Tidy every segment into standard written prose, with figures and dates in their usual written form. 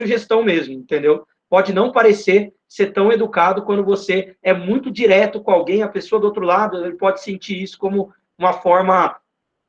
sugestão mesmo, entendeu? Pode não parecer ser tão educado quando você é muito direto com alguém, a pessoa do outro lado, ele pode sentir isso como uma forma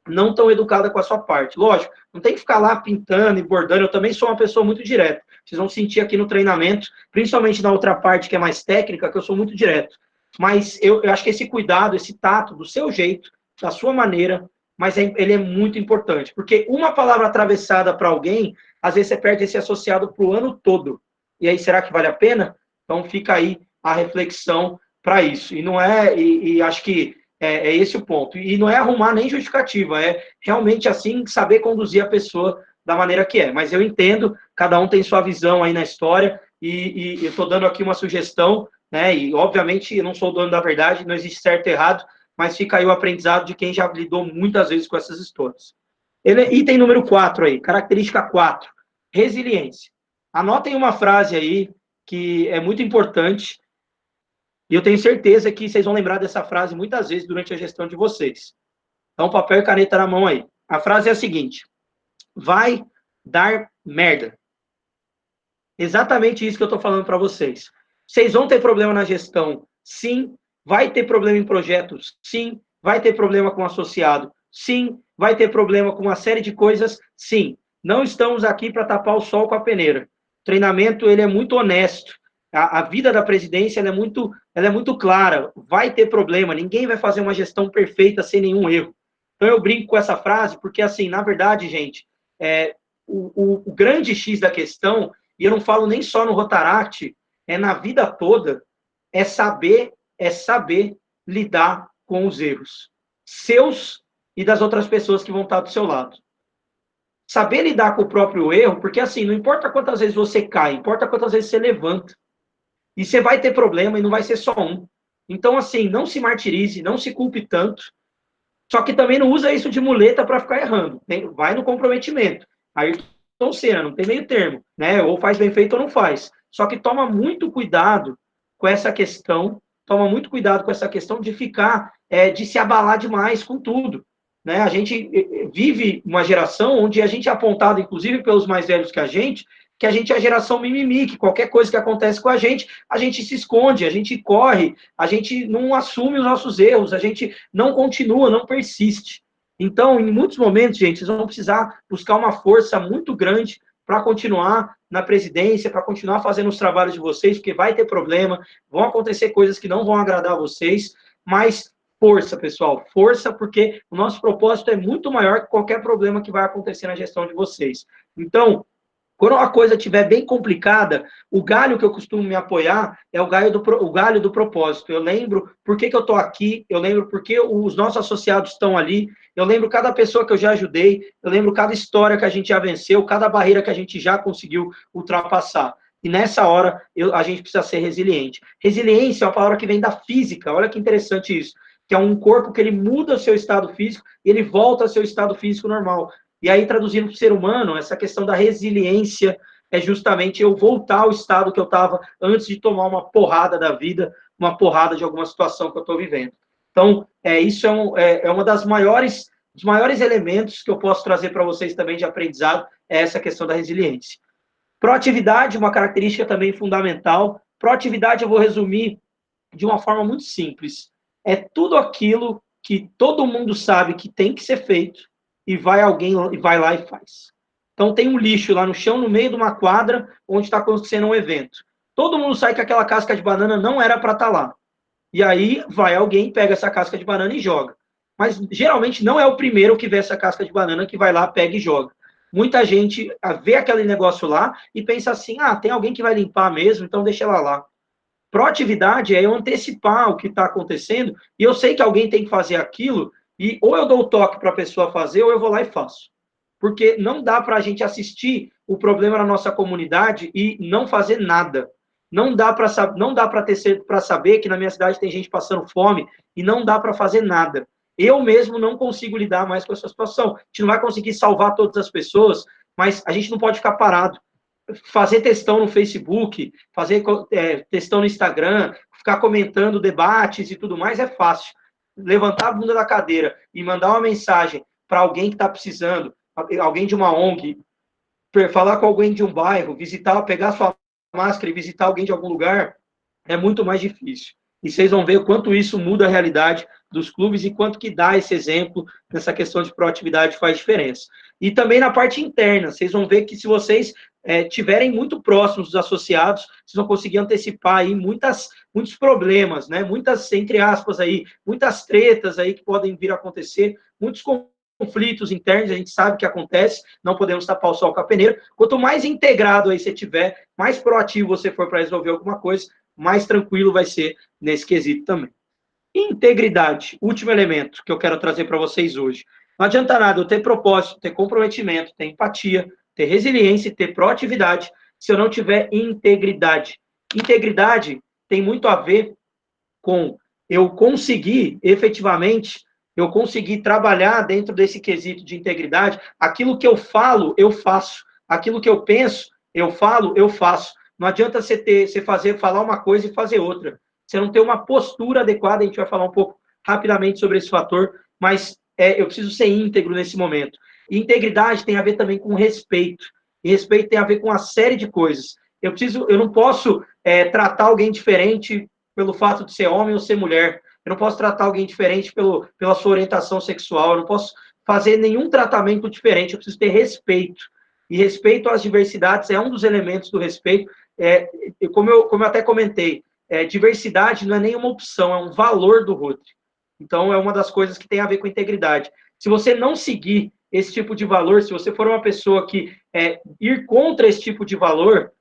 não tão educada com a sua parte. Lógico, não tem que ficar lá pintando e bordando, eu também sou uma pessoa muito direta. Vocês vão sentir aqui no treinamento, principalmente na outra parte que é mais técnica, que eu sou muito direto. Mas eu acho que esse cuidado, esse tato, do seu jeito, da sua maneira, mas ele é muito importante, porque uma palavra atravessada para alguém, às vezes você perde esse associado para o ano todo. E aí, será que vale a pena? Então fica aí a reflexão para isso. E não é, e acho que é esse o ponto. E não é arrumar nem justificativa, é realmente assim saber conduzir a pessoa da maneira que é. Mas eu entendo, cada um tem sua visão aí na história, e eu estou dando aqui uma sugestão, né? E obviamente eu não sou o dono da verdade, não existe certo e errado, mas fica aí o aprendizado de quem já lidou muitas vezes com essas histórias. Item número 4 aí, característica 4, resiliência. Anotem uma frase aí que é muito importante, e eu tenho certeza que vocês vão lembrar dessa frase muitas vezes durante a gestão de vocês. Então, papel e caneta na mão aí. A frase é a seguinte: vai dar merda. Exatamente isso que eu estou falando para vocês. Vocês vão ter problema na gestão? Sim. Vai ter problema em projetos? Sim. Vai ter problema com associado? Sim. Vai ter problema com uma série de coisas? Sim. Não estamos aqui para tapar o sol com a peneira. O treinamento, ele é muito honesto. A vida da presidência, ela é muito clara. Vai ter problema. Ninguém vai fazer uma gestão perfeita sem nenhum erro. Então, eu brinco com essa frase, porque, assim, na verdade, gente, o grande X da questão, e eu não falo nem só no Rotaract, é na vida toda, é saber lidar com os erros seus e das outras pessoas que vão estar do seu lado. Saber lidar com o próprio erro, porque assim, não importa quantas vezes você cai, importa quantas vezes você levanta. E você vai ter problema e não vai ser só um. Então, assim, não se martirize, não se culpe tanto, só que também não usa isso de muleta para ficar errando. Vai no comprometimento. Ayrton Senna, não tem meio termo, né? Ou faz bem feito ou não faz. Só que toma muito cuidado com essa questão, de ficar, de se abalar demais com tudo. Né? A gente vive uma geração onde a gente é apontado, inclusive pelos mais velhos que a gente é a geração mimimi, que qualquer coisa que acontece com a gente se esconde, a gente corre, a gente não assume os nossos erros, a gente não continua, não persiste. Então, em muitos momentos, gente, vocês vão precisar buscar uma força muito grande para continuar na presidência, para continuar fazendo os trabalhos de vocês, porque vai ter problema, vão acontecer coisas que não vão agradar vocês, mas força, pessoal, força, porque o nosso propósito é muito maior que qualquer problema que vai acontecer na gestão de vocês. Então, quando a coisa estiver bem complicada, o galho que eu costumo me apoiar é o galho do propósito. Eu lembro por que eu estou aqui, eu lembro por que os nossos associados estão ali, eu lembro cada pessoa que eu já ajudei, eu lembro cada história que a gente já venceu, cada barreira que a gente já conseguiu ultrapassar. E nessa hora, a gente precisa ser resiliente. Resiliência é uma palavra que vem da física, olha que interessante isso, que é um corpo que ele muda o seu estado físico e ele volta ao seu estado físico normal. E aí, traduzindo para o ser humano, essa questão da resiliência é justamente eu voltar ao estado que eu estava antes de tomar uma porrada da vida, uma porrada de alguma situação que eu estou vivendo. Então, isso é uma dos maiores elementos que eu posso trazer para vocês também de aprendizado, é essa questão da resiliência. Proatividade, uma característica também fundamental. Proatividade eu vou resumir de uma forma muito simples. É tudo aquilo que todo mundo sabe que tem que ser feito, e vai lá e faz. Então tem um lixo lá no chão, no meio de uma quadra, onde está acontecendo um evento. Todo mundo sabe que aquela casca de banana não era para estar lá. E aí vai alguém, pega essa casca de banana e joga. Mas geralmente não é o primeiro que vê essa casca de banana que vai lá, pega e joga. Muita gente vê aquele negócio lá e pensa assim, tem alguém que vai limpar mesmo, então deixa ela lá. Proatividade é eu antecipar o que está acontecendo, e eu sei que alguém tem que fazer aquilo, e ou eu dou o toque para a pessoa fazer, ou eu vou lá e faço. Porque não dá para a gente assistir o problema na nossa comunidade e não fazer nada. Não dá para saber que na minha cidade tem gente passando fome e não dá para fazer nada. Eu mesmo não consigo lidar mais com essa situação. A gente não vai conseguir salvar todas as pessoas, mas a gente não pode ficar parado. Fazer textão no Facebook, fazer textão no Instagram, ficar comentando debates e tudo mais é fácil. Levantar a bunda da cadeira e mandar uma mensagem para alguém que está precisando, alguém de uma ONG, falar com alguém de um bairro, visitar, pegar sua máscara e visitar alguém de algum lugar, é muito mais difícil. E vocês vão ver o quanto isso muda a realidade dos clubes e quanto que dá esse exemplo nessa questão de proatividade faz diferença. E também na parte interna, vocês vão ver que se vocês tiverem muito próximos dos associados, vocês vão conseguir antecipar aí muitos problemas, né? Muitas, entre aspas, aí, muitas tretas aí que podem vir a acontecer, muitos conflitos internos, a gente sabe que acontece, não podemos tapar o sol com a peneira. Quanto mais integrado aí você tiver, mais proativo você for para resolver alguma coisa, mais tranquilo vai ser nesse quesito também. Integridade, último elemento que eu quero trazer para vocês hoje. Não adianta nada eu ter propósito, ter comprometimento, ter empatia, ter resiliência, ter proatividade, se eu não tiver integridade. Integridade tem muito a ver com eu conseguir, efetivamente, eu conseguir trabalhar dentro desse quesito de integridade, aquilo que eu falo, eu faço. Aquilo que eu penso, eu falo, eu faço. Não adianta falar uma coisa e fazer outra. Você não tem uma postura adequada, a gente vai falar um pouco rapidamente sobre esse fator, mas eu preciso ser íntegro nesse momento. E integridade tem a ver também com respeito. E respeito tem a ver com uma série de coisas. Eu não posso tratar alguém diferente pelo fato de ser homem ou ser mulher. Eu não posso tratar alguém diferente pela sua orientação sexual. Eu não posso fazer nenhum tratamento diferente. Eu preciso ter respeito. E respeito às diversidades é um dos elementos do respeito. Como eu até comentei, diversidade não é nenhuma opção, é um valor do Rotary. Então, é uma das coisas que tem a ver com integridade. Se você não seguir esse tipo de valor, se você for uma pessoa que ir contra esse tipo de valor,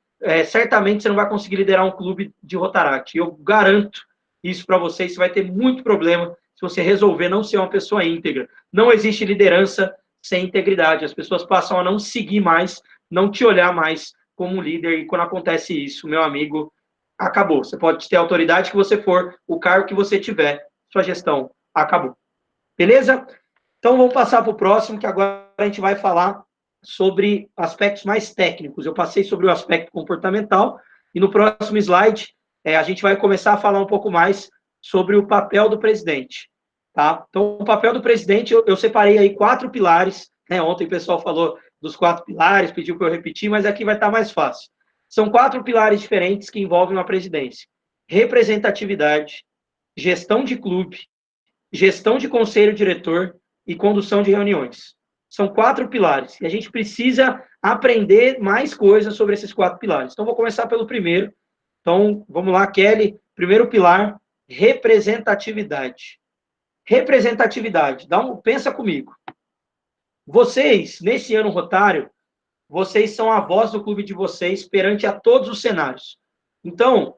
certamente você não vai conseguir liderar um clube de Rotaract. Eu garanto isso para vocês, você vai ter muito problema se você resolver não ser uma pessoa íntegra. Não existe liderança sem integridade. As pessoas passam a não seguir mais, não te olhar mais como líder, e quando acontece isso, meu amigo, acabou. Você pode ter a autoridade que você for, o cargo que você tiver, sua gestão acabou. Beleza? Então, vamos passar para o próximo, que agora a gente vai falar sobre aspectos mais técnicos. Eu passei sobre o aspecto comportamental, e no próximo slide, a gente vai começar a falar um pouco mais sobre o papel do presidente. Tá? Então, o papel do presidente, eu separei aí 4 pilares. Né? Ontem o pessoal falou dos 4 pilares, pediu para eu repetir, mas aqui vai estar mais fácil. São 4 pilares diferentes que envolvem uma presidência: representatividade, gestão de clube, gestão de conselho diretor e condução de reuniões. São 4 pilares. E a gente precisa aprender mais coisas sobre esses 4 pilares. Então, vou começar pelo primeiro. Então, vamos lá, Kelly. Primeiro pilar, representatividade. Representatividade. Pensa comigo. Vocês, nesse ano rotário, vocês são a voz do clube de vocês perante a todos os cenários. Então,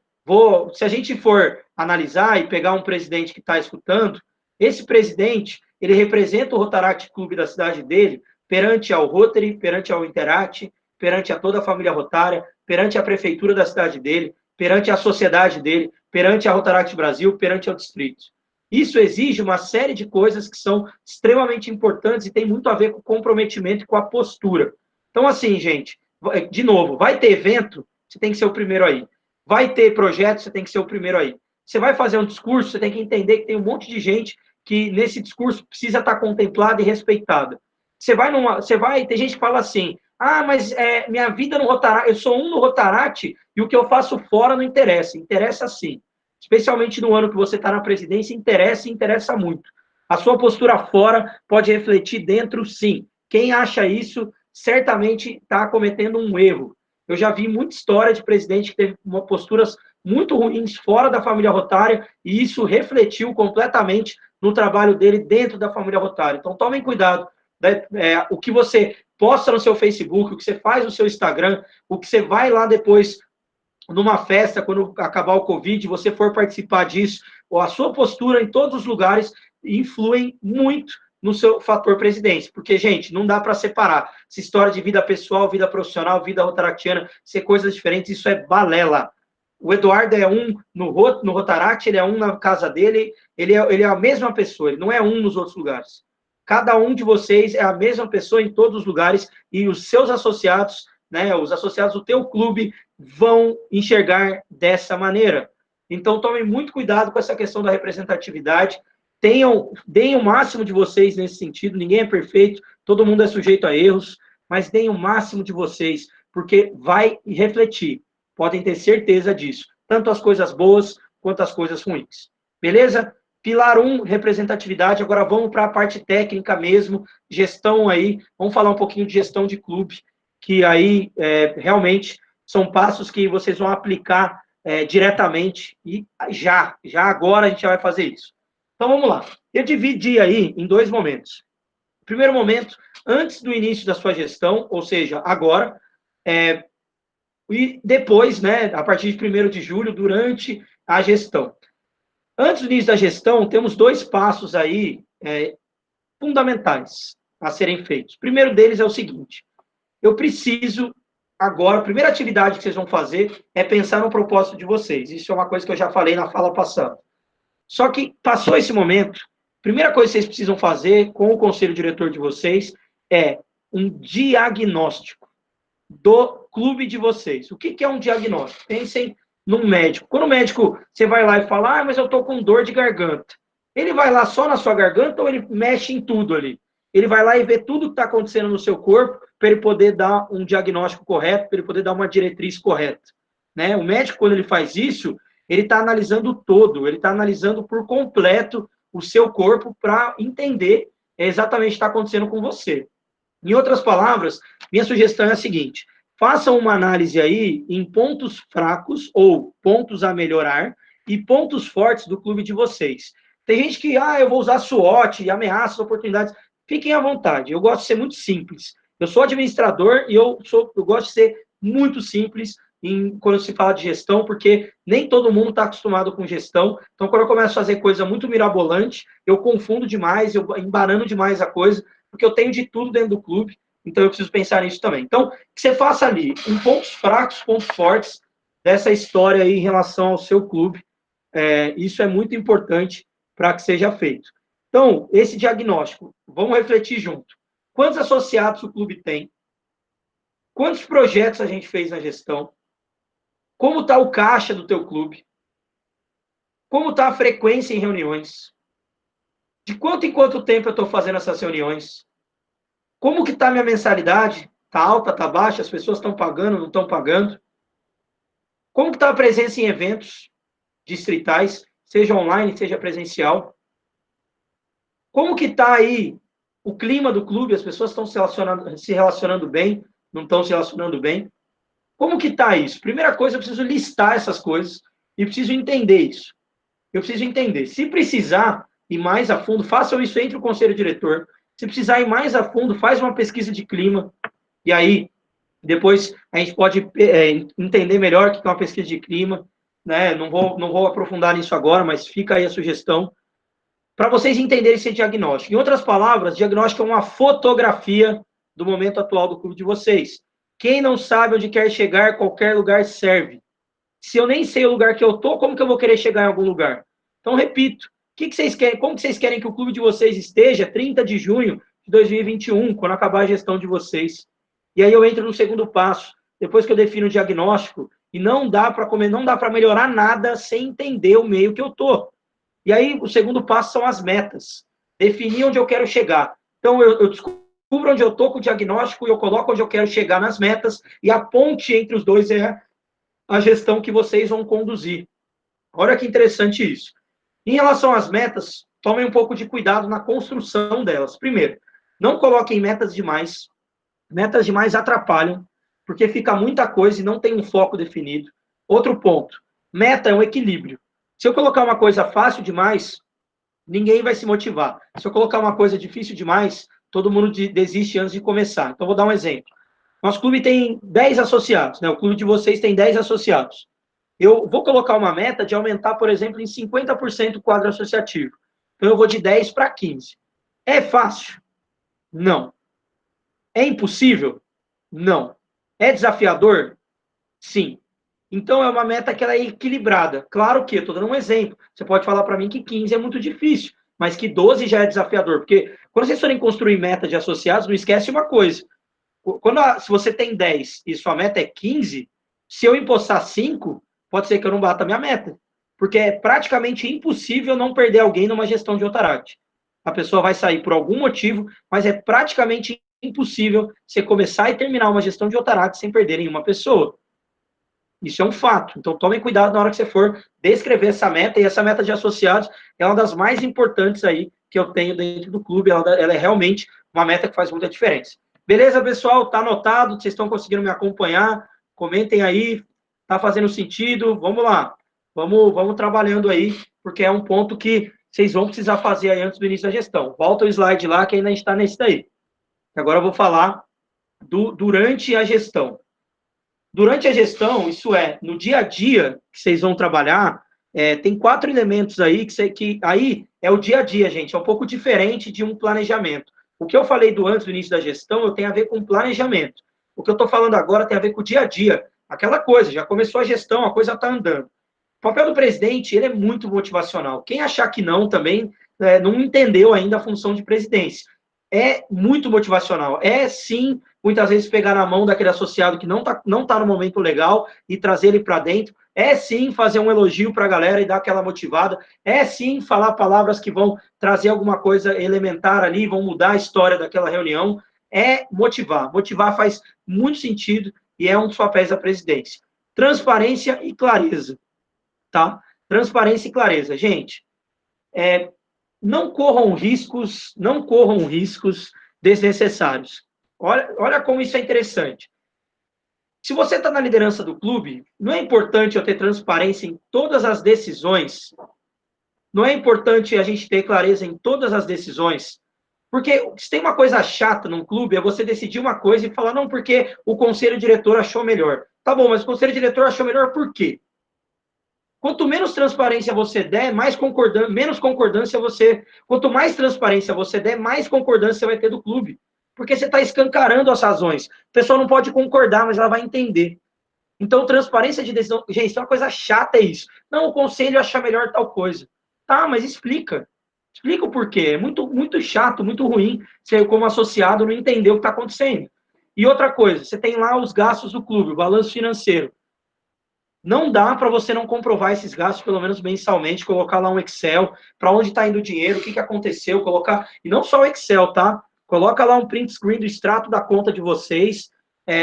se a gente for analisar e pegar um presidente que está escutando, esse presidente, ele representa o Rotaract Clube da cidade dele perante ao Rotary, perante ao Interact, perante a toda a família rotária, perante a prefeitura da cidade dele, perante a sociedade dele, perante a Rotaract Brasil, perante ao distrito. Isso exige uma série de coisas que são extremamente importantes e tem muito a ver com o comprometimento e com a postura. Então, assim, gente, de novo, vai ter evento, você tem que ser o primeiro aí. Vai ter projeto, você tem que ser o primeiro aí. Você vai fazer um discurso, você tem que entender que tem um monte de gente que nesse discurso precisa estar contemplada e respeitada. Tem gente que fala assim, mas minha vida no Rotaract, eu sou um no Rotaract e o que eu faço fora não interessa. Interessa sim. Especialmente no ano que você está na presidência, interessa e interessa muito. A sua postura fora pode refletir dentro, sim. Quem acha isso, certamente está cometendo um erro. Eu já vi muita história de presidente que teve posturas muito ruins fora da família rotária, e isso refletiu completamente no trabalho dele dentro da família rotária. Então, tomem cuidado. Né? O que você posta no seu Facebook, o que você faz no seu Instagram, o que você vai lá depois numa festa, quando acabar o Covid, você for participar disso, ou a sua postura em todos os lugares influem muito no seu fator presidência. Porque, gente, não dá para separar essa história de vida pessoal, vida profissional, vida rotaractiana, ser coisas diferentes, isso é balela. O Eduardo é um no Rotaract, ele é um na casa dele, ele é a mesma pessoa, ele não é um nos outros lugares. Cada um de vocês é a mesma pessoa em todos os lugares, e os seus associados, né, os associados do teu clube, vão enxergar dessa maneira. Então, tomem muito cuidado com essa questão da representatividade. Deem o máximo de vocês nesse sentido. Ninguém é perfeito, todo mundo é sujeito a erros. mas deem o máximo de vocês, porque vai refletir. Podem ter certeza disso. Tanto as coisas boas quanto as coisas ruins. Beleza? Pilar 1, representatividade. Agora vamos para a parte técnica mesmo, gestão aí. Vamos falar um pouquinho de gestão de clube, que aí realmente são passos que vocês vão aplicar diretamente e já agora a gente vai fazer isso. Então vamos lá. Eu dividi aí em 2 momentos. Primeiro momento, antes do início da sua gestão, ou seja, agora, e depois, né, a partir de 1º de julho, durante a gestão. Antes do início da gestão, temos 2 passos aí fundamentais a serem feitos. O primeiro deles é o seguinte: eu preciso, agora, a primeira atividade que vocês vão fazer é pensar no propósito de vocês. Isso é uma coisa que eu já falei na fala passada. Só que passou esse momento, a primeira coisa que vocês precisam fazer com o conselho diretor de vocês é um diagnóstico do clube de vocês. O que é um diagnóstico? Pensem num médico. Quando o médico, você vai lá e fala, mas eu tô com dor de garganta. Ele vai lá só na sua garganta ou ele mexe em tudo ali? Ele vai lá e vê tudo que está acontecendo no seu corpo para ele poder dar um diagnóstico correto, para ele poder dar uma diretriz correta. Né? O médico, quando ele faz isso, ele está analisando todo, ele está analisando por completo o seu corpo para entender exatamente o que está acontecendo com você. Em outras palavras, minha sugestão é a seguinte: façam uma análise aí em pontos fracos ou pontos a melhorar e pontos fortes do clube de vocês. Tem gente que, eu vou usar SWOT, ameaças, oportunidades. Fiquem à vontade, eu gosto de ser muito simples. Eu sou administrador e eu gosto de ser muito simples quando se fala de gestão, porque nem todo mundo está acostumado com gestão. Então, quando eu começo a fazer coisa muito mirabolante, eu confundo demais, eu embarano demais a coisa, porque eu tenho de tudo dentro do clube, então eu preciso pensar nisso também. Então, que você faça ali, em pontos fracos, pontos fortes, dessa história aí em relação ao seu clube. Isso é muito importante para que seja feito. Então, esse diagnóstico, vamos refletir junto. Quantos associados o clube tem? Quantos projetos a gente fez na gestão? Como está o caixa do teu clube? Como está a frequência em reuniões? De quanto em quanto tempo eu estou fazendo essas reuniões? Como que está a minha mensalidade? Está alta, está baixa? As pessoas estão pagando, não estão pagando? Como que está a presença em eventos distritais, seja online, seja presencial? Como que está aí o clima do clube? As pessoas estão se relacionando bem? Não estão se relacionando bem? Como que está isso? Primeira coisa, eu preciso listar essas coisas e preciso entender isso. Eu preciso entender. Se precisar ir mais a fundo, façam isso entre o conselho diretor. Se precisar ir mais a fundo, faz uma pesquisa de clima. E aí, depois a gente pode entender melhor o que é uma pesquisa de clima. Né? Não vou aprofundar nisso agora, mas fica aí a sugestão. Para vocês entenderem esse diagnóstico. Em outras palavras, diagnóstico é uma fotografia do momento atual do clube de vocês. Quem não sabe onde quer chegar, qualquer lugar serve. Se eu nem sei o lugar que eu tô, como que eu vou querer chegar em algum lugar? Então, repito, que vocês querem? Como que vocês querem que o clube de vocês esteja 30 de junho de 2021, quando acabar a gestão de vocês? E aí eu entro no segundo passo, depois que eu defino o diagnóstico, e não dá para melhorar nada sem entender o meio que eu tô. E aí o segundo passo são as metas. Definir onde eu quero chegar. Então eu descubro onde eu tô com o diagnóstico e eu coloco onde eu quero chegar nas metas, e a ponte entre os dois é a gestão que vocês vão conduzir. Olha que interessante isso. Em relação às metas, tomem um pouco de cuidado na construção delas. Primeiro, não coloquem metas demais. Metas demais atrapalham, porque fica muita coisa e não tem um foco definido. Outro ponto, meta é um equilíbrio. Se eu colocar uma coisa fácil demais, ninguém vai se motivar. Se eu colocar uma coisa difícil demais, todo mundo desiste antes de começar. Então, vou dar um exemplo. Nosso clube tem 10 associados, né? O clube de vocês tem 10 associados. Eu vou colocar uma meta de aumentar, por exemplo, em 50% o quadro associativo. Então, eu vou de 10 para 15. É fácil? Não. É impossível? Não. É desafiador? Sim. Então, é uma meta que ela é equilibrada. Claro que, estou dando um exemplo. Você pode falar para mim que 15 é muito difícil, mas que 12 já é desafiador. Porque quando vocês forem construir meta de associados, não esquece uma coisa. Se você tem 10 e sua meta é 15, se eu impostar 5, pode ser que eu não bata a minha meta. Porque é praticamente impossível não perder alguém numa gestão de Otarate. A pessoa vai sair por algum motivo, mas é praticamente impossível você começar e terminar uma gestão de Otaract sem perder nenhuma pessoa. Isso é um fato. Então, tomem cuidado na hora que você for descrever essa meta, e essa meta de associados é uma das mais importantes aí que eu tenho dentro do clube. Ela é realmente uma meta que faz muita diferença. Beleza, pessoal? Tá anotado? Vocês estão conseguindo me acompanhar? Comentem aí. Tá fazendo sentido? Vamos lá. Vamos trabalhando aí, porque é um ponto que vocês vão precisar fazer aí antes do início da gestão. Volta o slide lá, que ainda está nesse daí. Agora eu vou falar durante a gestão. Durante a gestão, isso é, no dia a dia que vocês vão trabalhar, tem 4 elementos aí que aí é o dia a dia, gente, é um pouco diferente de um planejamento. O que eu falei antes do início da gestão, eu tenho a ver com planejamento. O que eu estou falando agora tem a ver com o dia a dia. Aquela coisa, já começou a gestão, a coisa está andando. O papel do presidente, ele é muito motivacional. Quem achar que não também não entendeu ainda a função de presidência. É muito motivacional. É, sim, muitas vezes pegar na mão daquele associado que não tá no momento legal e trazer ele para dentro. É, sim, fazer um elogio para a galera e dar aquela motivada. É, sim, falar palavras que vão trazer alguma coisa elementar ali, vão mudar a história daquela reunião. É motivar. Motivar faz muito sentido e é um dos papéis da presidência. Transparência e clareza, tá? Transparência e clareza. Gente, não corram riscos desnecessários. Olha como isso é interessante. Se você está na liderança do clube, não é importante eu ter transparência em todas as decisões, não é importante a gente ter clareza em todas as decisões, porque se tem uma coisa chata num clube, é você decidir uma coisa e falar, não, porque o conselho diretor achou melhor. Tá bom, mas o conselho diretor achou melhor por quê? Quanto menos transparência você der, menos concordância você. Quanto mais transparência você der, mais concordância você vai ter do clube. Porque você está escancarando as razões. A pessoa não pode concordar, mas ela vai entender. Então, transparência de decisão. Gente, é uma coisa chata isso. Não, o conselho acha melhor tal coisa. Tá, mas explica. Explica o porquê. É muito, muito chato, muito ruim você, como associado, não entender o que está acontecendo. E outra coisa, você tem lá os gastos do clube, o balanço financeiro. Não dá para você não comprovar esses gastos, pelo menos mensalmente, colocar lá um Excel, para onde está indo o dinheiro, o que aconteceu, colocar. E não só o Excel, tá? Coloca lá um print screen do extrato da conta de vocês,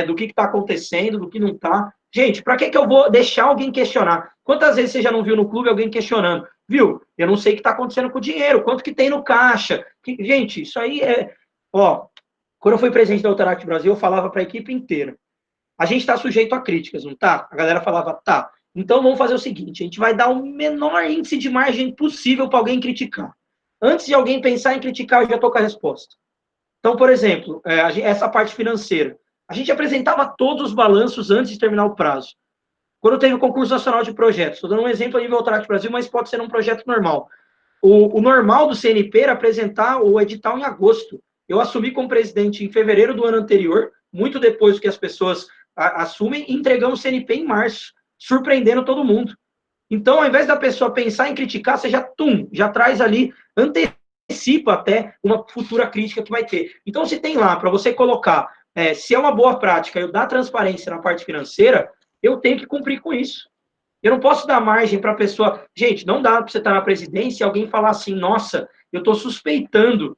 do que está acontecendo, do que não está. Gente, para que eu vou deixar alguém questionar? Quantas vezes você já não viu no clube alguém questionando? Viu? Eu não sei o que está acontecendo com o dinheiro, quanto que tem no caixa. Gente, isso aí é. Ó, quando eu fui presidente da Alteract Brasil, eu falava para a equipe inteira. A gente está sujeito a críticas, não tá? A galera falava, tá. Então vamos fazer o seguinte: a gente vai dar o menor índice de margem possível para alguém criticar. Antes de alguém pensar em criticar, eu já estou com a resposta. Então, por exemplo, essa parte financeira. A gente apresentava todos os balanços antes de terminar o prazo. Quando teve o concurso nacional de projetos, estou dando um exemplo a nível Alteract Brasil, mas pode ser um projeto normal. O normal do CNP era apresentar o edital em agosto. Eu assumi como presidente em fevereiro do ano anterior, muito depois do que as pessoas assumem, e entregamos o CNP em março, surpreendendo todo mundo. Então, ao invés da pessoa pensar em criticar, você já traz ali, antecipa até uma futura crítica que vai ter. Então, se tem lá, para você colocar, se é uma boa prática eu dar transparência na parte financeira, eu tenho que cumprir com isso. Eu não posso dar margem para a pessoa. Gente, não dá para você estar na presidência e alguém falar assim: nossa, eu estou suspeitando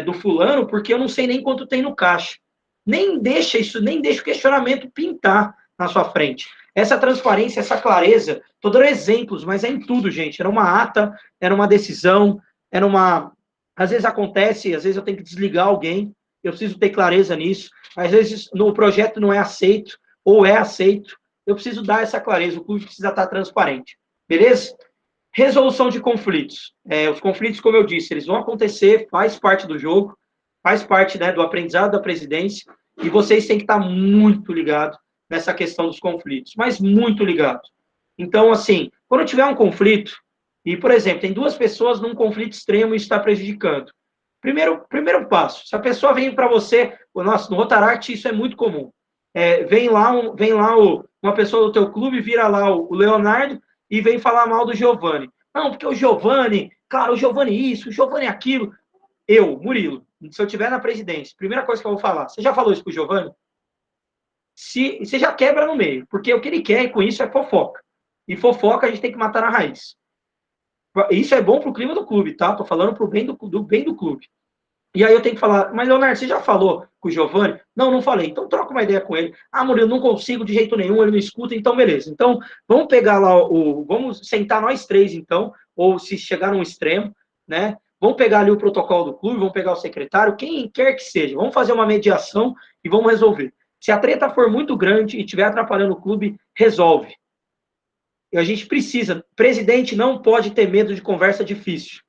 do fulano porque eu não sei nem quanto tem no caixa. Nem deixa o questionamento pintar na sua frente. Essa transparência, essa clareza, estou dando exemplos, mas é em tudo, gente. Era uma ata, era uma decisão, era uma. Às vezes acontece, às vezes eu tenho que desligar alguém, eu preciso ter clareza nisso. Às vezes o projeto não é aceito, ou é aceito. Eu preciso dar essa clareza, o clube precisa estar transparente. Beleza? Resolução de conflitos. Os conflitos, como eu disse, eles vão acontecer, faz parte do jogo, faz parte, né, do aprendizado da presidência, e vocês têm que estar muito ligados nessa questão dos conflitos, mas muito ligados. Então, assim, quando tiver um conflito, e, por exemplo, tem duas pessoas num conflito extremo e está prejudicando. Primeiro passo, se a pessoa vem para você, nossa, no Rotaract isso é muito comum. Vem lá uma pessoa do teu clube, vira lá o Leonardo e vem falar mal do Giovanni. Não, porque o Giovanni, cara, o Giovanni isso, o Giovanni aquilo. Eu, Murilo, se eu estiver na presidência, primeira coisa que eu vou falar, você já falou isso pro Giovanni? Você já quebra no meio, porque o que ele quer com isso é fofoca. E fofoca a gente tem que matar na raiz. Isso é bom pro clima do clube, tá? Tô falando pro bem do clube. E aí eu tenho que falar, mas Leonardo, você já falou com o Giovanni? Não, não falei. Então troca uma ideia com ele. Ah, Murilo, não consigo de jeito nenhum, ele não escuta, então beleza. Então vamos pegar lá vamos sentar nós três, então, ou se chegar num extremo, né? Vamos pegar ali o protocolo do clube, vamos pegar o secretário, quem quer que seja. Vamos fazer uma mediação e vamos resolver. Se a treta for muito grande e estiver atrapalhando o clube, resolve. E a gente precisa. Presidente não pode ter medo de conversa difícil.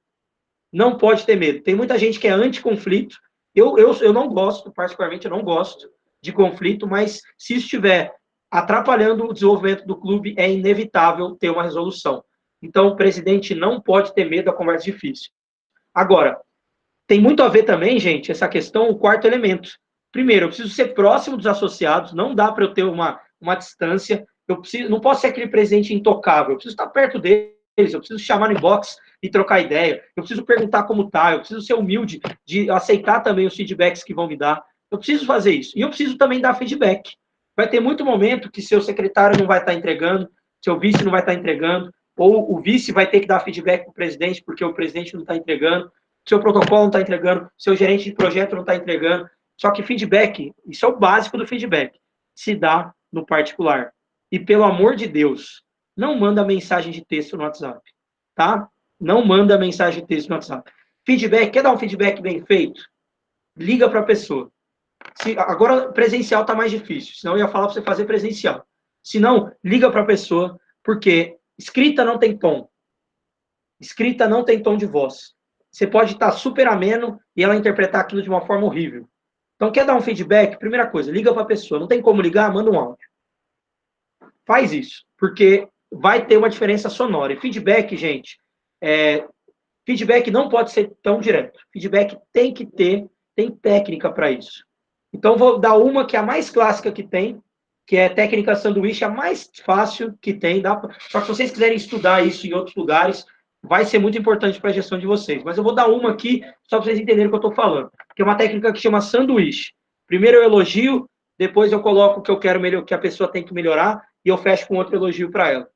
Não pode ter medo. Tem muita gente que é anti-conflito. Eu não gosto, particularmente, eu não gosto de conflito, mas se estiver atrapalhando o desenvolvimento do clube, é inevitável ter uma resolução. Então, o presidente não pode ter medo da conversa difícil. Agora, tem muito a ver também, gente, essa questão, o quarto elemento. Primeiro, eu preciso ser próximo dos associados, não dá para eu ter uma distância, não posso ser aquele presidente intocável, eu preciso estar perto deles, eu preciso chamar no inbox e trocar ideia, eu preciso perguntar como tá, eu preciso ser humilde de aceitar também os feedbacks que vão me dar, eu preciso fazer isso. E eu preciso também dar feedback. Vai ter muito momento que seu secretário não vai estar entregando, seu vice não vai estar entregando, ou o vice vai ter que dar feedback para o presidente porque o presidente não está entregando, seu protocolo não está entregando, seu gerente de projeto não está entregando. Só que feedback, isso é o básico do feedback, se dá no particular. E pelo amor de Deus, não manda mensagem de texto no WhatsApp, tá? Não manda mensagem de texto no WhatsApp. Feedback, quer dar um feedback bem feito? Liga para a pessoa. Agora, presencial está mais difícil, senão eu ia falar para você fazer presencial. Se não, liga para a pessoa, porque escrita não tem tom. Escrita não tem tom de voz. Você pode estar super ameno e ela interpretar aquilo de uma forma horrível. Então, quer dar um feedback? Primeira coisa, liga para a pessoa. Não tem como ligar? Manda um áudio. Faz isso, porque vai ter uma diferença sonora. E feedback, gente, feedback não pode ser tão direto. Feedback tem que ter, tem técnica para isso. Então, vou dar uma que é a mais clássica que tem, que é técnica sanduíche, a mais fácil que tem. Só que se vocês quiserem estudar isso em outros lugares, vai ser muito importante para a gestão de vocês. Mas eu vou dar uma aqui, só para vocês entenderem o que eu estou falando. Que é uma técnica que chama sanduíche. Primeiro eu elogio, depois eu coloco o que eu quero que a pessoa tem que melhorar, e eu fecho com outro elogio para ela.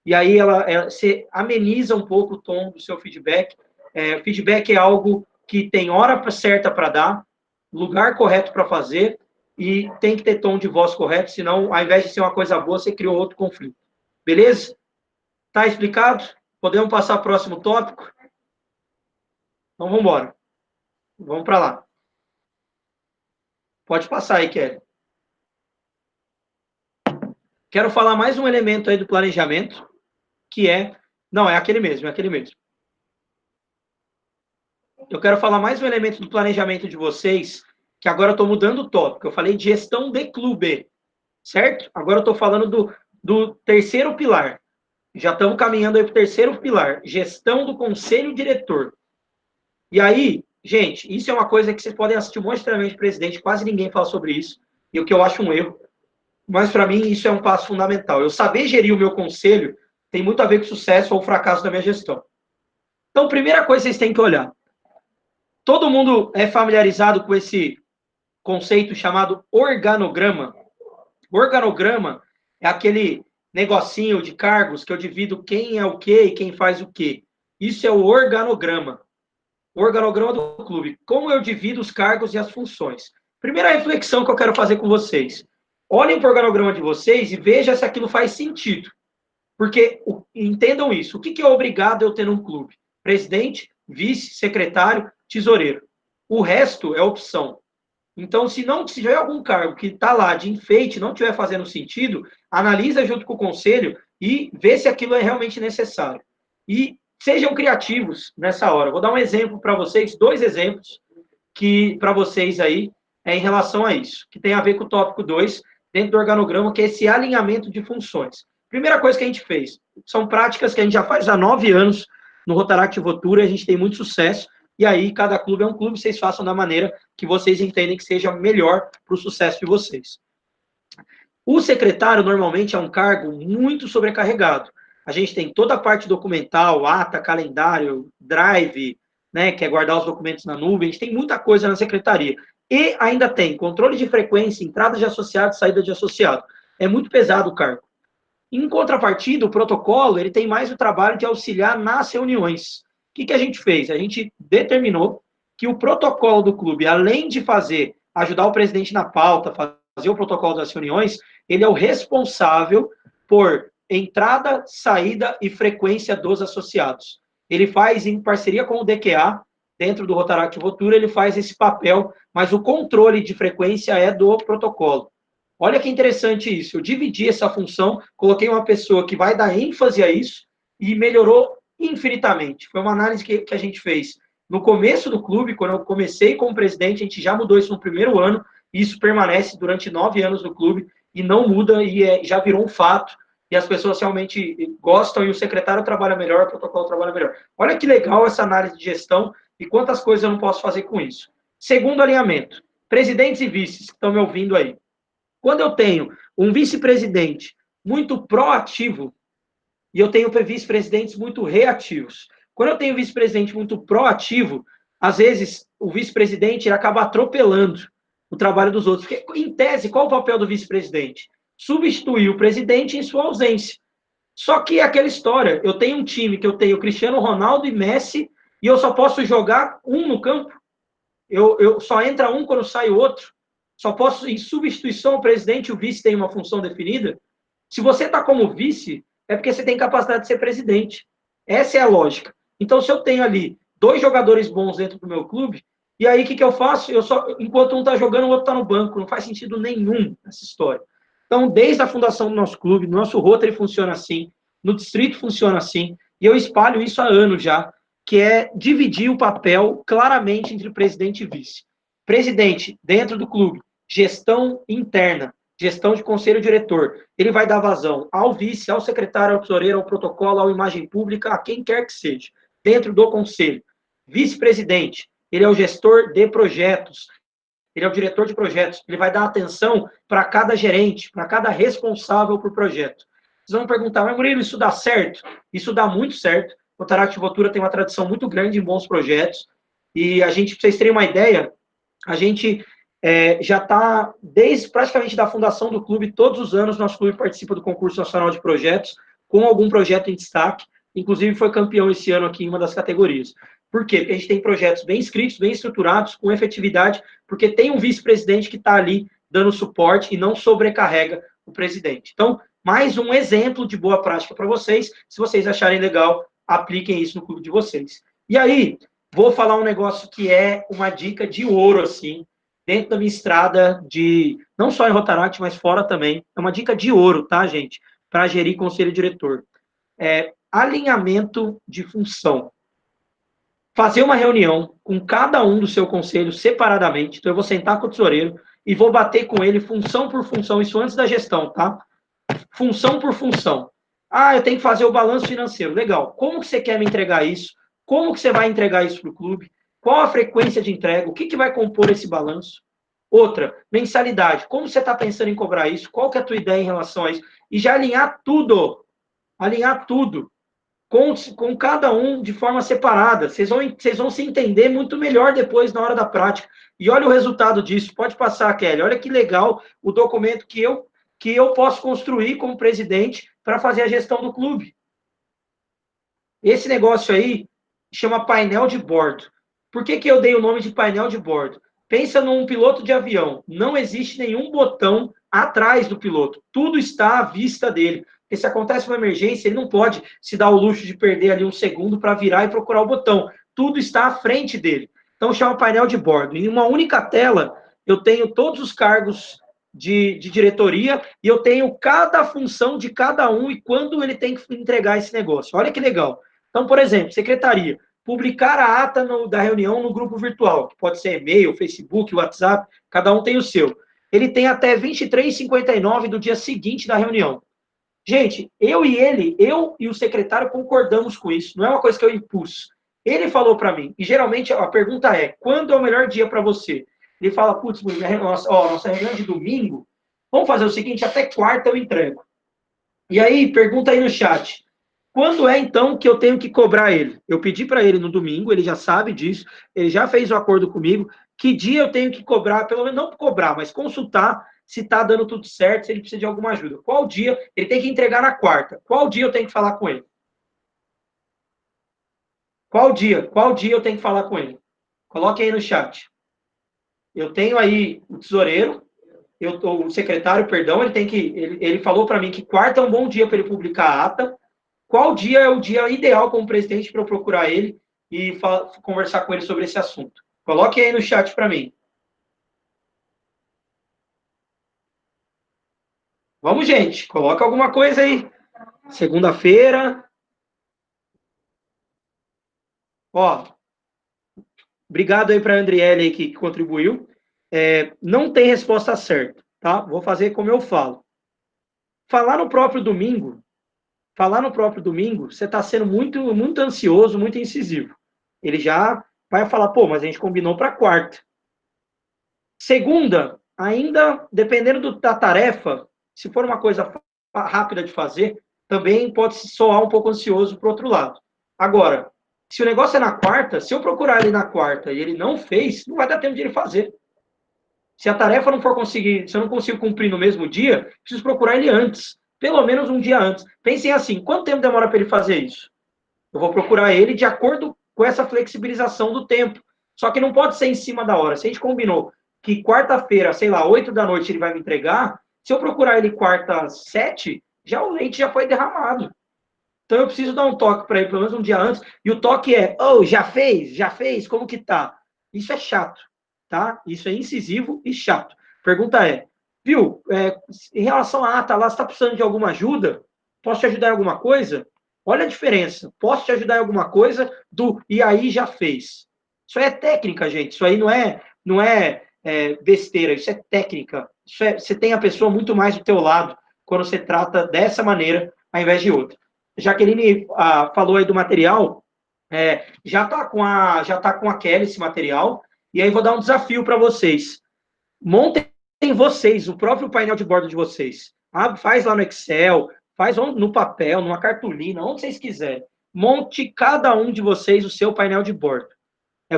E aí você ameniza um pouco o tom do seu feedback. Feedback é algo que tem hora certa para dar, lugar correto para fazer, e tem que ter tom de voz correto, senão, ao invés de ser uma coisa boa, você criou outro conflito. Beleza? Tá explicado? Podemos passar ao próximo tópico? Então, vamos embora. Vamos para lá. Pode passar aí, Kelly. Quero falar mais um elemento aí do planejamento, que Não, é aquele mesmo, é aquele mesmo. Eu quero falar mais um elemento do planejamento de vocês, que agora eu estou mudando o tópico. Eu falei de gestão de clube, certo? Agora eu estou falando do terceiro pilar. Já estamos caminhando aí para o terceiro pilar, gestão do conselho diretor. E aí, gente, isso é uma coisa que vocês podem assistir um monte de treinamento de presidente, quase ninguém fala sobre isso, e o que eu acho um erro. Mas, para mim, isso é um passo fundamental. Eu saber gerir o meu conselho tem muito a ver com o sucesso ou o fracasso da minha gestão. Então, primeira coisa que vocês têm que olhar. Todo mundo é familiarizado com esse conceito chamado organograma? O organograma é aquele negocinho de cargos que eu divido quem é o quê e quem faz o quê. Isso é o organograma. O organograma do clube. Como eu divido os cargos e as funções. Primeira reflexão que eu quero fazer com vocês. Olhem para o organograma de vocês e vejam se aquilo faz sentido. Porque, entendam isso, o que é obrigado eu ter num clube? Presidente, vice, secretário, tesoureiro. O resto é opção. Então, se tiver algum cargo que está lá de enfeite, não estiver fazendo sentido, analisa junto com o conselho e vê se aquilo é realmente necessário. E sejam criativos nessa hora. Vou dar um exemplo para vocês, 2 exemplos que para vocês aí em relação a isso, que tem a ver com o tópico 2, dentro do organograma, que é esse alinhamento de funções. Primeira coisa que a gente fez, são práticas que a gente já faz há 9 anos no Rotaract Votura, a gente tem muito sucesso, e aí cada clube é um clube, vocês façam da maneira que vocês entendem que seja melhor para o sucesso de vocês. O secretário, normalmente, é um cargo muito sobrecarregado. A gente tem toda a parte documental, ata, calendário, drive, né, que é guardar os documentos na nuvem, a gente tem muita coisa na secretaria. E ainda tem controle de frequência, entrada de associado, saída de associado. É muito pesado o cargo. Em contrapartida, o protocolo ele tem mais o trabalho de auxiliar nas reuniões. O que a gente fez? A gente determinou que o protocolo do clube, além de ajudar o presidente na pauta, fazer o protocolo das reuniões, ele é o responsável por entrada, saída e frequência dos associados. Ele faz em parceria com o DQA, dentro do Rotaract Votura, ele faz esse papel, mas o controle de frequência é do protocolo. Olha que interessante isso. Eu dividi essa função, coloquei uma pessoa que vai dar ênfase a isso e melhorou infinitamente. Foi uma análise que a gente fez no começo do clube, quando eu comecei como presidente, a gente já mudou isso no primeiro ano, e isso permanece durante 9 anos no clube, e não muda, e já virou um fato, e as pessoas realmente gostam, e o secretário trabalha melhor, o protocolo trabalha melhor. Olha que legal essa análise de gestão, e quantas coisas eu não posso fazer com isso. Segundo alinhamento, presidentes e vices que estão me ouvindo aí. Quando eu tenho um vice-presidente muito proativo, e eu tenho vice-presidentes muito reativos. Quando eu tenho um vice-presidente muito proativo, às vezes o vice-presidente acaba atropelando o trabalho dos outros. Porque, em tese, qual o papel do vice-presidente? Substituir o presidente em sua ausência. Só que é aquela história, eu tenho um time que eu tenho Cristiano Ronaldo e Messi, e eu só posso jogar um no campo. Eu só entra um quando sai o outro. Só posso, em substituição ao presidente, o vice tem uma função definida. Se você está como vice, é porque você tem capacidade de ser presidente. Essa é a lógica. Então, se eu tenho ali 2 jogadores bons dentro do meu clube, e aí o que eu faço? Enquanto um está jogando, o outro está no banco. Não faz sentido nenhum essa história. Então, desde a fundação do nosso clube, no nosso Rotary funciona assim, no distrito funciona assim, e eu espalho isso há anos já, que é dividir o papel claramente entre presidente e vice. Presidente, dentro do clube, gestão interna, gestão de conselho diretor, ele vai dar vazão ao vice, ao secretário, ao tesoureiro, ao protocolo, à imagem pública, a quem quer que seja, dentro do conselho. Vice-presidente, ele é o gestor de projetos, ele é o diretor de projetos, ele vai dar atenção para cada gerente, para cada responsável por projeto. Vocês vão perguntar, mas Murilo, isso dá certo? Isso dá muito certo. O Rotaract Votura tem uma tradição muito grande em bons projetos, e a gente, para vocês terem uma ideia, a gente já está, desde praticamente da fundação do clube, todos os anos, nosso clube participa do concurso nacional de projetos, com algum projeto em destaque, inclusive foi campeão esse ano aqui em uma das categorias. Por quê? Porque a gente tem projetos bem escritos, bem estruturados, com efetividade, porque tem um vice-presidente que está ali dando suporte e não sobrecarrega o presidente. Então, mais um exemplo de boa prática para vocês. Se vocês acharem legal, apliquem isso no clube de vocês. E aí, vou falar um negócio que é uma dica de ouro, assim, dentro da minha estrada de, não só em Rotaract, mas fora também. É uma dica de ouro, tá, gente? Para gerir conselho diretor. Alinhamento de função. Fazer uma reunião com cada um do seu conselho separadamente. Então, eu vou sentar com o tesoureiro e vou bater com ele função por função, isso antes da gestão, tá? Função por função. Eu tenho que fazer o balanço financeiro. Legal. Como que você quer me entregar isso? Como que você vai entregar isso para o clube? Qual a frequência de entrega? O que vai compor esse balanço? Outra, mensalidade. Como você está pensando em cobrar isso? Qual que é a tua ideia em relação a isso? E já alinhar tudo. Alinhar tudo. Com cada um de forma separada. Vocês vão se entender muito melhor depois na hora da prática. E olha o resultado disso. Pode passar, Kelly. Olha que legal o documento que eu posso construir como presidente para fazer a gestão do clube. Esse negócio aí chama painel de bordo. Por que eu dei o nome de painel de bordo? Pensa num piloto de avião. Não existe nenhum botão atrás do piloto. Tudo está à vista dele. Porque se acontece uma emergência, ele não pode se dar o luxo de perder ali um segundo para virar e procurar o botão. Tudo está à frente dele. Então chama painel de bordo. Em uma única tela, eu tenho todos os cargos de diretoria e eu tenho cada função de cada um e quando ele tem que entregar esse negócio. Olha que legal. Então, por exemplo, secretaria, publicar a ata da reunião no grupo virtual, que pode ser e-mail, Facebook, WhatsApp, cada um tem o seu. Ele tem até 23h59 do dia seguinte da reunião. Gente, eu e o secretário concordamos com isso, não é uma coisa que eu impus. Ele falou para mim, e geralmente a pergunta é, quando é o melhor dia para você? Ele fala, putz, nossa reunião é de domingo, vamos fazer o seguinte, até quarta eu entrego. E aí, pergunta aí no chat, quando é, então, que eu tenho que cobrar ele? Eu pedi para ele no domingo, ele já sabe disso, ele já fez o acordo comigo, que dia eu tenho que cobrar, pelo menos não cobrar, mas consultar se está dando tudo certo, se ele precisa de alguma ajuda. Qual dia? Ele tem que entregar na quarta. Qual dia eu tenho que falar com ele? Qual dia? Qual dia eu tenho que falar com ele? Coloque aí no chat. Eu tenho aí o tesoureiro, o secretário, perdão, ele falou para mim que quarta é um bom dia para ele publicar a ata. Qual dia é o dia ideal como presidente para eu procurar ele e conversar com ele sobre esse assunto? Coloque aí no chat para mim. Vamos, gente, coloca alguma coisa aí. Segunda-feira. Ó, obrigado aí para a Andriele aí que contribuiu. Não tem resposta certa, tá? Vou fazer como eu falo. Falar no próprio domingo, você está sendo muito, muito ansioso, muito incisivo. Ele já vai falar, pô, mas a gente combinou para quarta. Segunda, ainda, dependendo da tarefa, se for uma coisa rápida de fazer, também pode soar um pouco ansioso para o outro lado. Agora, se o negócio é na quarta, se eu procurar ele na quarta e ele não fez, não vai dar tempo de ele fazer. Se a tarefa não for conseguir, se eu não consigo cumprir no mesmo dia, preciso procurar ele antes, pelo menos um dia antes. Pensem assim, quanto tempo demora para ele fazer isso? Eu vou procurar ele de acordo com essa flexibilização do tempo. Só que não pode ser em cima da hora. Se a gente combinou que quarta-feira, sei lá, 8 da noite ele vai me entregar, se eu procurar ele quarta 7, já o leite já foi derramado. Então eu preciso dar um toque para ele pelo menos um dia antes, e o toque é: "Oh, já fez? Já fez? Como que tá?" Isso é chato, tá? Isso é incisivo e chato. Pergunta é: "Viu, em relação à ata lá, você está precisando de alguma ajuda? Posso te ajudar em alguma coisa?" Olha a diferença. Posso te ajudar em alguma coisa do "e aí já fez". Isso é técnica, gente. Isso aí não é besteira, isso é técnica. Você tem a pessoa muito mais do teu lado quando você trata dessa maneira ao invés de outra. Jaqueline falou aí do material, já está com a Kelly esse material, e aí vou dar um desafio para vocês. Montem vocês o próprio painel de bordo de vocês. Faz lá no Excel, faz no papel, numa cartolina, onde vocês quiserem. Monte cada um de vocês o seu painel de bordo.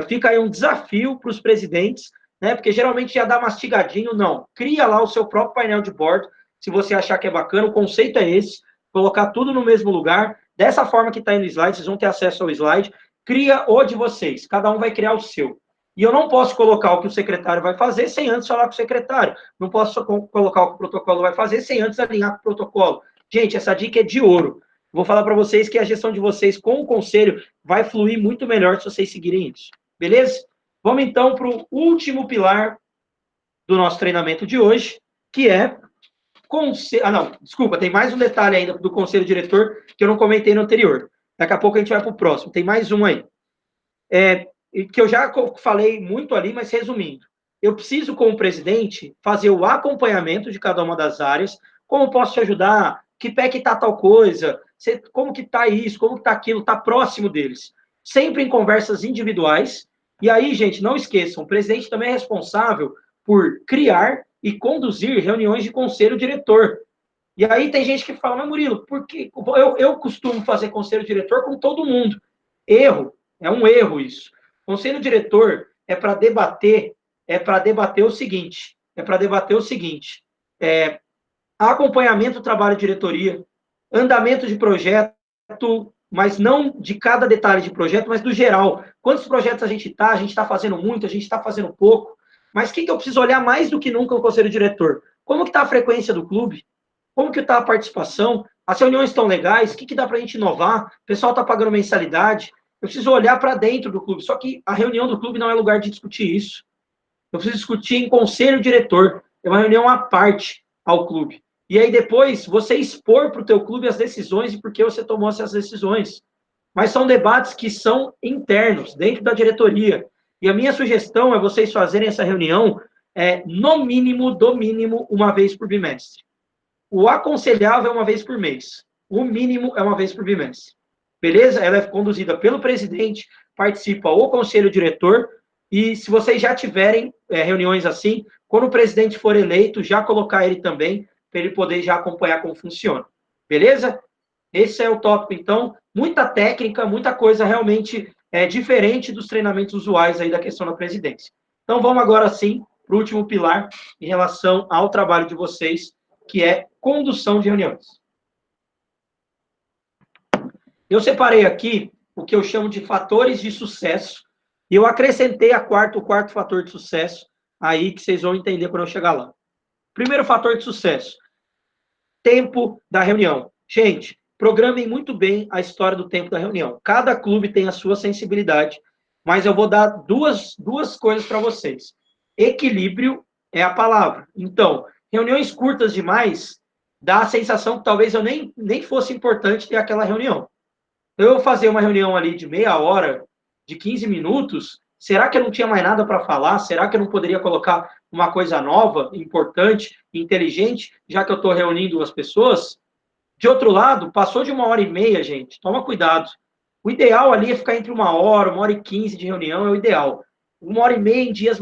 Fica aí um desafio para os presidentes, né? Porque geralmente já dá mastigadinho, não. Cria lá o seu próprio painel de bordo, se você achar que é bacana. O conceito é esse: colocar tudo no mesmo lugar. Dessa forma que está aí no slide, vocês vão ter acesso ao slide. Cria o de vocês, cada um vai criar o seu. E eu não posso colocar o que o secretário vai fazer sem antes falar com o secretário. Não posso colocar o que o protocolo vai fazer sem antes alinhar com o protocolo. Gente, essa dica é de ouro. Vou falar para vocês que a gestão de vocês com o conselho vai fluir muito melhor se vocês seguirem isso. Beleza? Vamos então para o último pilar do nosso treinamento de hoje, que é não, desculpa, tem mais um detalhe ainda do conselho diretor que eu não comentei no anterior. Daqui a pouco a gente vai para o próximo. Tem mais um aí. Que eu já falei muito ali, mas resumindo. Eu preciso, como presidente, fazer o acompanhamento de cada uma das áreas. Como posso te ajudar? Que pé que está tal coisa? Como que está isso? Como que está aquilo? Está próximo deles. Sempre em conversas individuais. E aí, gente, não esqueçam, o presidente também é responsável por criar e conduzir reuniões de conselho diretor. E aí tem gente que fala, mas Murilo, por que eu costumo fazer conselho diretor com todo mundo? Erro, é um erro isso. Conselho diretor é para debater o seguinte, acompanhamento do trabalho de diretoria, andamento de projeto, mas não de cada detalhe de projeto, mas do geral. Quantos projetos a gente está fazendo muito, a gente está fazendo pouco, mas o que eu preciso olhar mais do que nunca no conselho diretor? Como que está a frequência do clube? Como que está a participação? As reuniões estão legais? O que dá para a gente inovar? O pessoal está pagando mensalidade? Eu preciso olhar para dentro do clube. Só que a reunião do clube não é lugar de discutir isso. Eu preciso discutir em conselho diretor. É uma reunião à parte ao clube. E aí depois você expor para o teu clube as decisões e por que você tomou essas decisões. Mas são debates que são internos, dentro da diretoria. E a minha sugestão é vocês fazerem essa reunião no mínimo, do mínimo, uma vez por bimestre. O aconselhável é uma vez por mês. O mínimo é uma vez por bimestre. Beleza? Ela é conduzida pelo presidente, participa o conselho diretor, e se vocês já tiverem reuniões assim, quando o presidente for eleito, já colocar ele também, para ele poder já acompanhar como funciona. Beleza? Esse é o tópico, então. Muita técnica, muita coisa realmente diferente dos treinamentos usuais aí da questão da presidência. Então, vamos agora sim para o último pilar em relação ao trabalho de vocês, que é condução de reuniões. Eu separei aqui o que eu chamo de fatores de sucesso E eu acrescentei o quarto fator de sucesso, aí que vocês vão entender quando eu chegar lá. Primeiro fator de sucesso, tempo da reunião. Gente, programem muito bem a história do tempo da reunião. Cada clube tem a sua sensibilidade, mas eu vou dar duas coisas para vocês. Equilíbrio é a palavra. Então, reuniões curtas demais dá a sensação que talvez eu nem fosse importante ter aquela reunião. Eu fazer uma reunião ali de meia hora, de 15 minutos, será que eu não tinha mais nada para falar? Será que eu não poderia colocar uma coisa nova, importante, inteligente, já que eu estou reunindo as pessoas? De outro lado, passou de 1h30, gente, toma cuidado. O ideal ali é ficar entre 1 hora, 1h15 de reunião é o ideal. 1h30 em dias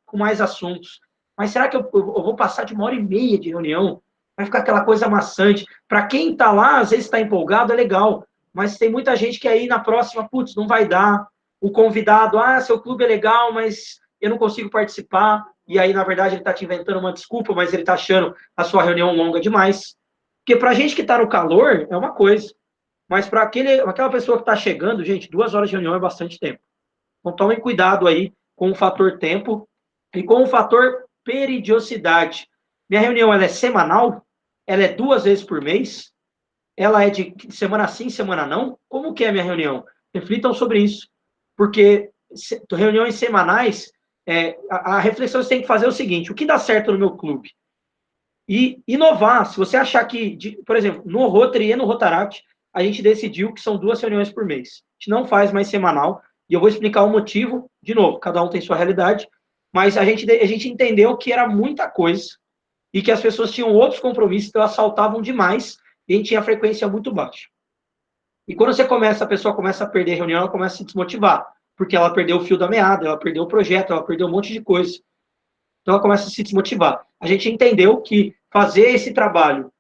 com mais assuntos. Mas será que eu vou passar de 1h30 de reunião? Vai ficar aquela coisa maçante. Para quem está lá, às vezes está empolgado, é legal. Mas tem muita gente que aí na próxima, putz, não vai dar. O convidado, seu clube é legal, mas eu não consigo participar. E aí, na verdade, ele está te inventando uma desculpa, mas ele está achando a sua reunião longa demais. Porque para a gente que está no calor, é uma coisa. Mas para aquela pessoa que está chegando, gente, 2 horas de reunião é bastante tempo. Então, tomem cuidado aí com o fator tempo e com o fator periodicidade. Minha reunião, ela é semanal? Ela é 2 vezes por mês? Ela é de semana sim, semana não? Como que é a minha reunião? Reflitam sobre isso. Porque reuniões semanais, a reflexão que você tem que fazer é o seguinte, o que dá certo no meu clube? E inovar. Se você achar que, por exemplo, no Rotary e no Rotaract, a gente decidiu que são 2 reuniões por mês. A gente não faz mais semanal, e eu vou explicar o motivo, de novo, cada um tem sua realidade, mas a gente entendeu que era muita coisa, e que as pessoas tinham outros compromissos, então elas saltavam demais, e a gente tinha frequência muito baixa. E quando a pessoa começa a perder reunião, ela começa a se desmotivar, porque ela perdeu o fio da meada, ela perdeu o projeto, ela perdeu um monte de coisa. Então ela começa a se desmotivar. A gente entendeu que fazer esse trabalho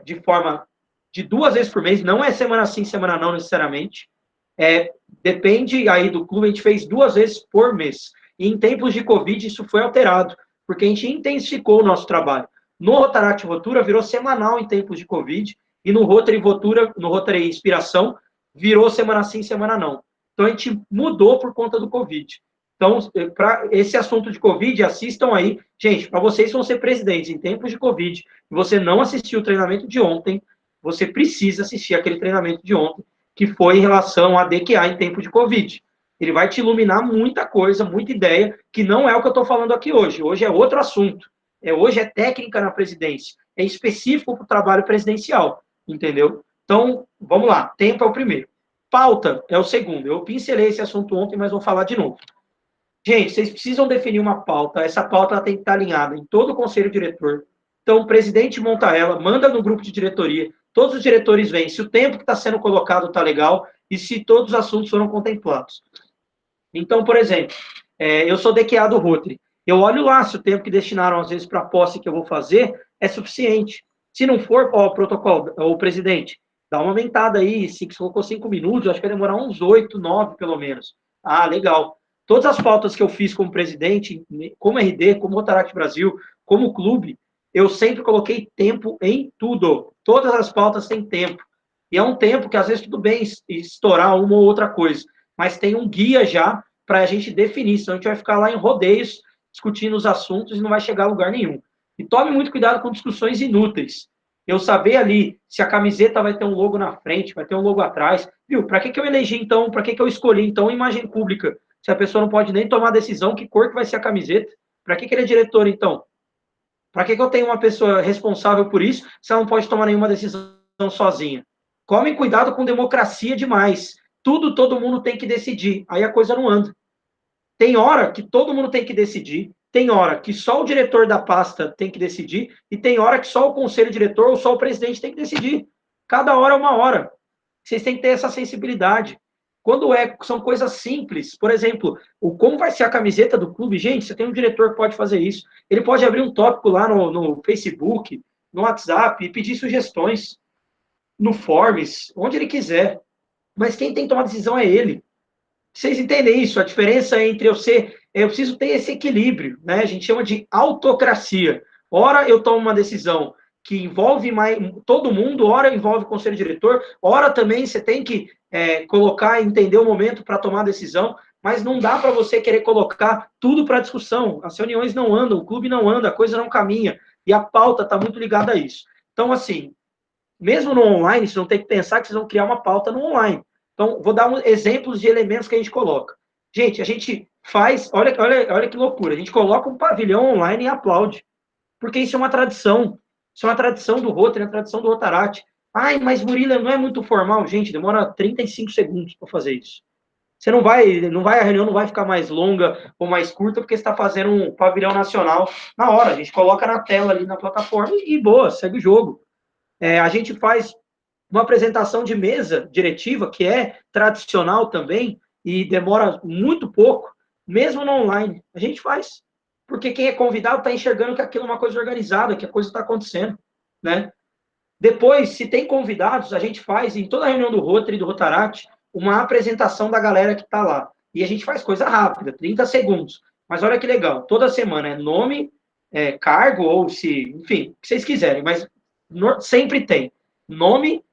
de forma de 2 vezes por mês, não é semana sim, semana não necessariamente, depende aí do clube, a gente fez 2 vezes por mês. E em tempos de Covid isso foi alterado, porque a gente intensificou o nosso trabalho. No Rotaract Votura virou semanal em tempos de Covid, e no Rotary Votura, no Rotary Inspiração, virou semana sim, semana não. Então a gente mudou por conta do Covid. Então, para esse assunto de Covid, assistam aí. Gente, para vocês que vão ser presidentes em tempos de Covid, e você não assistiu o treinamento de ontem, você precisa assistir aquele treinamento de ontem, que foi em relação a DQA em tempo de Covid. Ele vai te iluminar muita coisa, muita ideia, que não é o que eu estou falando aqui hoje. Hoje é outro assunto. Hoje é técnica na presidência. É específico para o trabalho presidencial, entendeu? Então, vamos lá. Tempo é o primeiro. Pauta é o segundo. Eu pincelei esse assunto ontem, mas vou falar de novo. Gente, vocês precisam definir uma pauta. Essa pauta ela tem que estar alinhada em todo o conselho diretor. Então, o presidente monta ela, manda no grupo de diretoria, todos os diretores veem se o tempo que está sendo colocado está legal e se todos os assuntos foram contemplados. Então, por exemplo, eu sou DQA do Rotary. Eu olho lá se o tempo que destinaram, às vezes, para a posse que eu vou fazer é suficiente. Se não for, o protocolo, o presidente, dá uma aumentada aí, se colocou 5 minutos, acho que vai demorar uns 8, 9, pelo menos. Ah, legal. Todas as pautas que eu fiz como presidente, como RD, como Rotaract Brasil, como clube, eu sempre coloquei tempo em tudo. Todas as pautas têm tempo. E é um tempo que, às vezes, tudo bem estourar uma ou outra coisa, mas tem um guia já para a gente definir, senão a gente vai ficar lá em rodeios, discutindo os assuntos e não vai chegar a lugar nenhum. E tome muito cuidado com discussões inúteis. Eu saber ali se a camiseta vai ter um logo na frente, vai ter um logo atrás. Viu? Para que eu elegi, então, para que eu escolhi, então, imagem pública? Se a pessoa não pode nem tomar decisão, que cor que vai ser a camiseta? Para que ele é diretor, então? Para que eu tenho uma pessoa responsável por isso, se ela não pode tomar nenhuma decisão sozinha? Come cuidado com democracia demais. Tudo todo mundo tem que decidir. Aí a coisa não anda. Tem hora que todo mundo tem que decidir, tem hora que só o diretor da pasta tem que decidir, e tem hora que só o conselho diretor ou só o presidente tem que decidir. Cada hora é uma hora. Vocês têm que ter essa sensibilidade. Quando são coisas simples, por exemplo, como vai ser a camiseta do clube, gente, você tem um diretor que pode fazer isso. Ele pode abrir um tópico lá no Facebook, no WhatsApp, e pedir sugestões, no Forms, onde ele quiser. Mas quem tem que tomar decisão é ele. Vocês entendem isso? A diferença entre eu preciso ter esse equilíbrio, né? A gente chama de autocracia. Ora eu tomo uma decisão que envolve mais todo mundo, ora envolve o conselho diretor, ora também você tem que colocar e entender o momento para tomar a decisão. mas não dá para você querer colocar tudo para discussão. As reuniões não andam, o clube não anda, a coisa não caminha, e a pauta está muito ligada a isso. Então, assim, mesmo no online, vocês vão ter que pensar que vocês vão criar uma pauta no online. Então, vou dar exemplos de elementos que a gente coloca. Gente, a gente faz, olha que loucura, a gente coloca um pavilhão online e aplaude, porque isso é uma tradição. Isso é uma tradição do Rotary, é uma tradição do Rotarate. Ai, mas Murilo, não é muito formal. Gente, demora 35 segundos para fazer isso. Você a reunião não vai ficar mais longa ou mais curta porque você está fazendo um pavilhão nacional na hora. A gente coloca na tela ali na plataforma e boa, segue o jogo. A gente faz uma apresentação de mesa diretiva, que é tradicional também, e demora muito pouco, mesmo no online. A gente faz. Porque quem é convidado está enxergando que aquilo é uma coisa organizada, que a coisa está acontecendo. Né? Depois, se tem convidados, a gente faz, em toda a reunião do Rotary e do Rotaract, uma apresentação da galera que está lá. E a gente faz coisa rápida, 30 segundos. Mas olha que legal, toda semana é nome, cargo, ou se, enfim, o que vocês quiserem, mas sempre tem nome,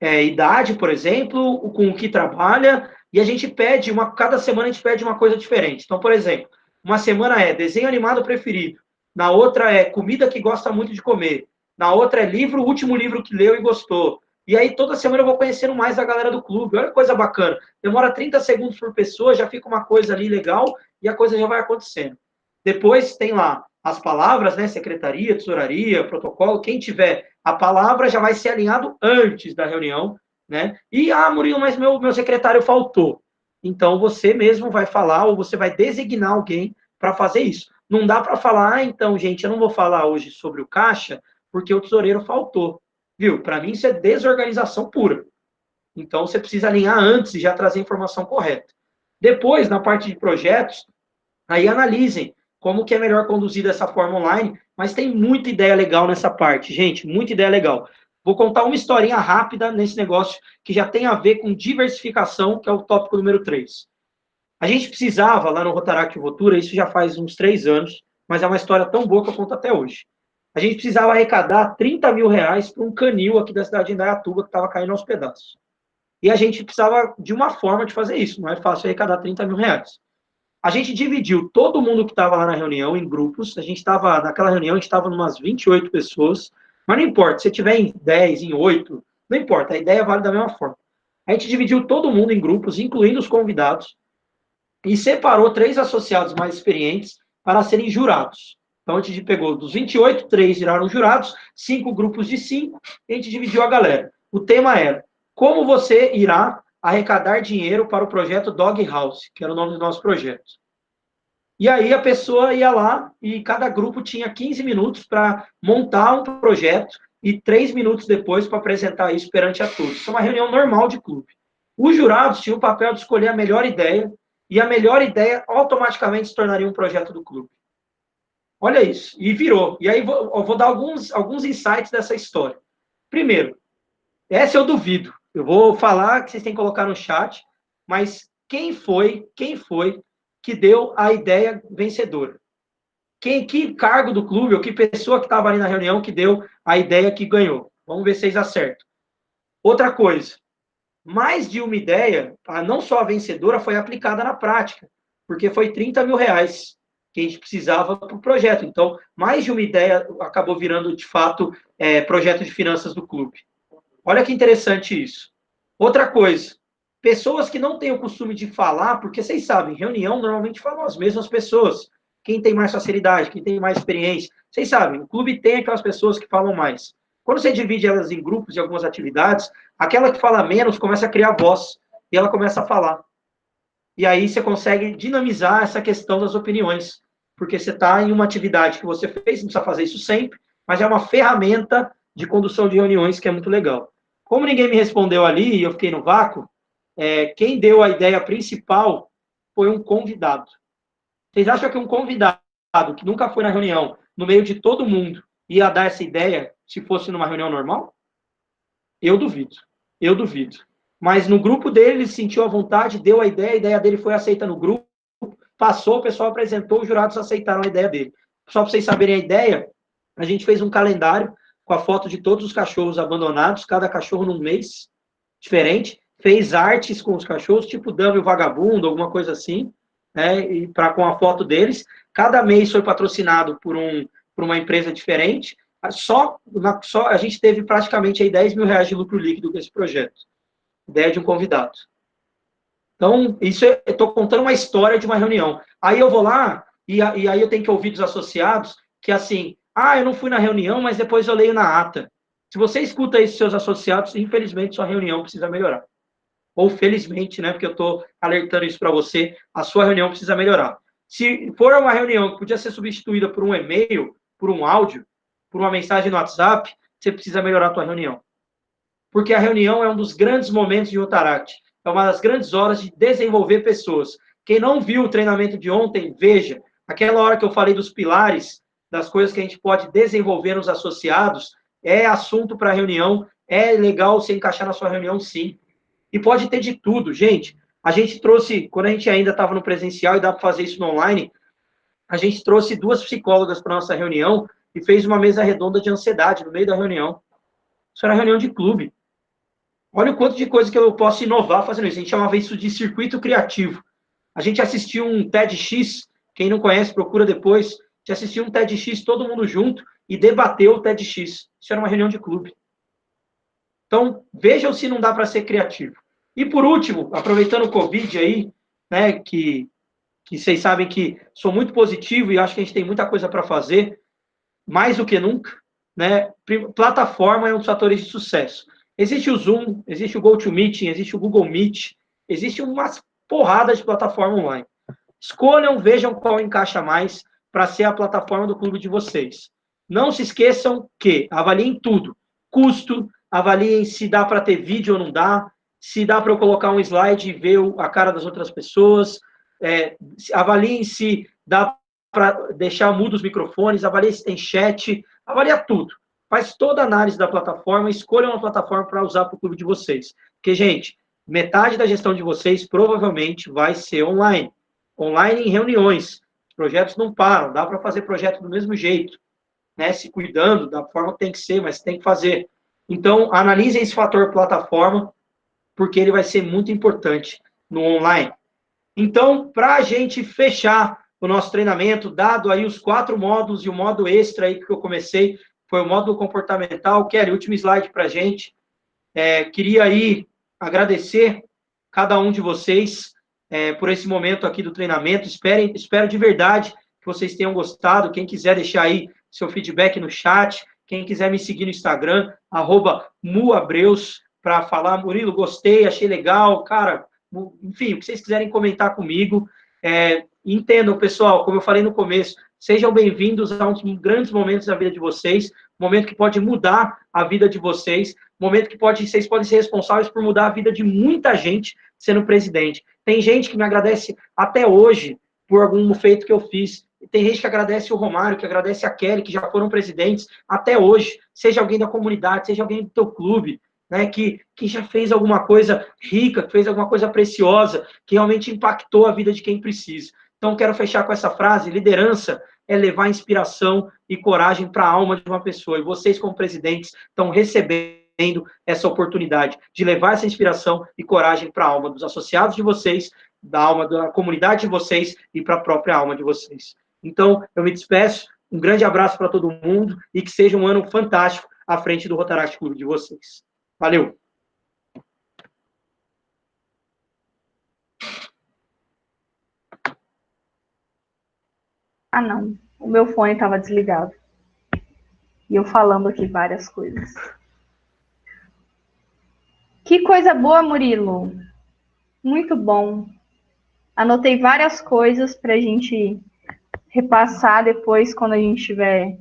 idade, por exemplo, com o que trabalha, e a gente pede, cada semana a gente pede uma coisa diferente. Então, por exemplo, uma semana é desenho animado preferido, na outra é comida que gosta muito de comer, na outra é livro, o último livro que leu e gostou. E aí, toda semana eu vou conhecendo mais a galera do clube. Olha que coisa bacana. Demora 30 segundos por pessoa, já fica uma coisa ali legal e a coisa já vai acontecendo. Depois tem lá as palavras, né? Secretaria, tesouraria, protocolo. Quem tiver a palavra já vai ser alinhado antes da reunião, né? E, Murilo, mas meu secretário faltou. Então, você mesmo vai falar ou você vai designar alguém para fazer isso. Não dá para falar, então, gente, eu não vou falar hoje sobre o caixa porque o tesoureiro faltou. Viu? Para mim, isso é desorganização pura. Então, você precisa alinhar antes e já trazer a informação correta. Depois, na parte de projetos, aí analisem como que é melhor conduzir dessa forma online, mas tem muita ideia legal nessa parte, gente, muita ideia legal. Vou contar uma historinha rápida nesse negócio que já tem a ver com diversificação, que é o tópico número 3. A gente precisava, lá no Rotaract Votura, isso já faz uns 3 anos, mas é uma história tão boa que eu conto até hoje. A gente precisava arrecadar 30 mil reais para um canil aqui da cidade de Indaiatuba que estava caindo aos pedaços. E a gente precisava de uma forma de fazer isso, não é fácil arrecadar 30 mil reais. A gente dividiu todo mundo que estava lá na reunião em grupos. A gente estava, naquela reunião, a gente estava em umas 28 pessoas. Mas não importa, se tiver em 10, em 8, não importa, a ideia vale da mesma forma. A gente dividiu todo mundo em grupos, incluindo os convidados, e separou 3 associados mais experientes para serem jurados. Então, a gente pegou dos 28, 3 viraram jurados, 5 grupos de 5, e a gente dividiu a galera. O tema era como você irá arrecadar dinheiro para o projeto Dog House, que era o nome do nosso projeto. E aí a pessoa ia lá e cada grupo tinha 15 minutos para montar um projeto e 3 minutos depois para apresentar isso perante a todos. Isso é uma reunião normal de clube. Os jurados tinham o papel de escolher a melhor ideia e a melhor ideia automaticamente se tornaria um projeto do clube. Olha isso, e virou. E aí eu vou dar alguns insights dessa história. Primeiro, essa eu duvido. Eu vou falar que vocês têm que colocar no chat, mas quem foi que deu a ideia vencedora? Que cargo do clube ou que pessoa que estava ali na reunião que deu a ideia que ganhou? Vamos ver se vocês acertam. Outra coisa, mais de uma ideia, não só a vencedora, foi aplicada na prática, porque foi 30 mil reais que a gente precisava para o projeto. Então, mais de uma ideia acabou virando, de fato, projeto de finanças do clube. Olha que interessante isso. Outra coisa, pessoas que não têm o costume de falar, porque vocês sabem, reunião normalmente falam as mesmas pessoas. Quem tem mais facilidade, quem tem mais experiência. Vocês sabem, o clube tem aquelas pessoas que falam mais. Quando você divide elas em grupos de algumas atividades, aquela que fala menos começa a criar voz e ela começa a falar. E aí você consegue dinamizar essa questão das opiniões, porque você está em uma atividade que você fez, não precisa fazer isso sempre, mas é uma ferramenta de condução de reuniões que é muito legal. Como ninguém me respondeu ali e eu fiquei no vácuo, quem deu a ideia principal foi um convidado. Vocês acham que um convidado que nunca foi na reunião, no meio de todo mundo, ia dar essa ideia se fosse numa reunião normal? Eu duvido. Eu duvido. Mas no grupo dele, ele sentiu a vontade, deu a ideia dele foi aceita no grupo, passou, o pessoal apresentou, os jurados aceitaram a ideia dele. Só para vocês saberem a ideia, a gente fez um calendário com a foto de todos os cachorros abandonados, cada cachorro num mês diferente, fez artes com os cachorros, tipo Dummy o Vagabundo, alguma coisa assim, né? E com a foto deles. Cada mês foi patrocinado por uma empresa diferente. Só a gente teve praticamente aí R$ 10.000 de lucro líquido com esse projeto. Ideia de um convidado. Então, isso eu estou contando uma história de uma reunião. Aí eu vou lá, e aí eu tenho que ouvir dos associados, que assim, eu não fui na reunião, mas depois eu leio na ata. Se você escuta isso dos seus associados, infelizmente sua reunião precisa melhorar. Ou felizmente, né, porque eu estou alertando isso para você, a sua reunião precisa melhorar. Se for uma reunião que podia ser substituída por um e-mail, por um áudio, por uma mensagem no WhatsApp, você precisa melhorar a sua reunião. Porque a reunião é um dos grandes momentos de Rotaract. É uma das grandes horas de desenvolver pessoas. Quem não viu o treinamento de ontem, veja. Aquela hora que eu falei dos pilares, das coisas que a gente pode desenvolver nos associados, é assunto para reunião, é legal você encaixar na sua reunião, sim. E pode ter de tudo, gente. A gente trouxe, quando a gente ainda estava no presencial e dá para fazer isso no online, a gente trouxe 2 psicólogas para nossa reunião e fez uma mesa redonda de ansiedade no meio da reunião. Isso era reunião de clube. Olha o quanto de coisa que eu posso inovar fazendo isso. A gente chamava isso de circuito criativo. A gente assistiu um TEDx, quem não conhece, procura depois. A gente assistiu um TEDx todo mundo junto e debateu o TEDx. Isso era uma reunião de clube. Então, vejam se não dá para ser criativo. E por último, aproveitando o Covid aí, né, que vocês sabem que sou muito positivo e acho que a gente tem muita coisa para fazer, mais do que nunca, né? Plataforma é um dos fatores de sucesso. Existe o Zoom, existe o GoToMeeting, existe o Google Meet, existe uma porrada de plataforma online. Escolham, vejam qual encaixa mais para ser a plataforma do clube de vocês. Não se esqueçam que avaliem tudo. Custo, avaliem se dá para ter vídeo ou não dá, se dá para eu colocar um slide e ver a cara das outras pessoas, avaliem se dá para deixar mudo os microfones, avaliem se tem chat, avalia tudo. Faz toda a análise da plataforma, escolha uma plataforma para usar para o clube de vocês. Porque, gente, metade da gestão de vocês provavelmente vai ser online. Online em reuniões. Os projetos não param, dá para fazer projeto do mesmo jeito, né? Se cuidando da forma que tem que ser, mas tem que fazer. Então, analise esse fator plataforma, porque ele vai ser muito importante no online. Então, para a gente fechar o nosso treinamento, dado aí os 4 módulos e o modo extra aí que eu comecei, foi o módulo comportamental. Kelly, último slide para a gente. Queria aí agradecer cada um de vocês por esse momento aqui do treinamento. Espero de verdade que vocês tenham gostado. Quem quiser deixar aí seu feedback no chat, quem quiser me seguir no Instagram, @muabreus, para falar, Murilo, gostei, achei legal, cara, enfim, o que vocês quiserem comentar comigo. Entendam, pessoal, como eu falei no começo, sejam bem-vindos a um dos grandes momentos da vida de vocês, um momento que pode mudar a vida de vocês, um momento que vocês podem ser responsáveis por mudar a vida de muita gente sendo presidente. Tem gente que me agradece até hoje por algum feito que eu fiz. Tem gente que agradece o Romário, que agradece a Kelly, que já foram presidentes até hoje, seja alguém da comunidade, seja alguém do teu clube, né, que já fez alguma coisa rica, que fez alguma coisa preciosa, que realmente impactou a vida de quem precisa. Então, quero fechar com essa frase: liderança é levar inspiração e coragem para a alma de uma pessoa. E vocês, como presidentes, estão recebendo essa oportunidade de levar essa inspiração e coragem para a alma dos associados de vocês, da alma da comunidade de vocês e para a própria alma de vocês. Então, eu me despeço. Um grande abraço para todo mundo e que seja um ano fantástico à frente do Rotaract Clube de vocês. Valeu! Ah, não. O meu fone estava desligado. E eu falando aqui várias coisas. Que coisa boa, Murilo. Muito bom. Anotei várias coisas para a gente repassar depois, quando a gente tiver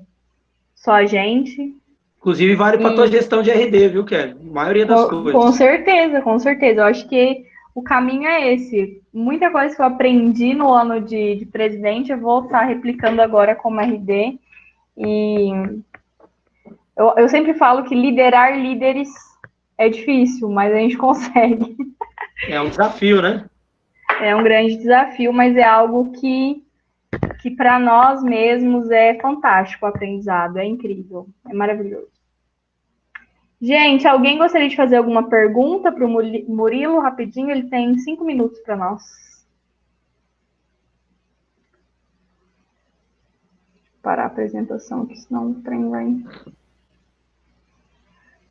só a gente. Inclusive, vale para a tua gestão de RD, viu, Kelly? A maioria das coisas. Com certeza, com certeza. Eu acho que o caminho é esse. Muita coisa que eu aprendi no ano de presidente, eu vou estar replicando agora como RD. E eu sempre falo que liderar líderes é difícil, mas a gente consegue. É um desafio, né? É um grande desafio, mas é algo que para nós mesmos é fantástico o aprendizado, é incrível, é maravilhoso. Gente, alguém gostaria de fazer alguma pergunta para o Murilo, rapidinho? Ele tem 5 minutos para nós. Parar a apresentação, que senão o trem vai...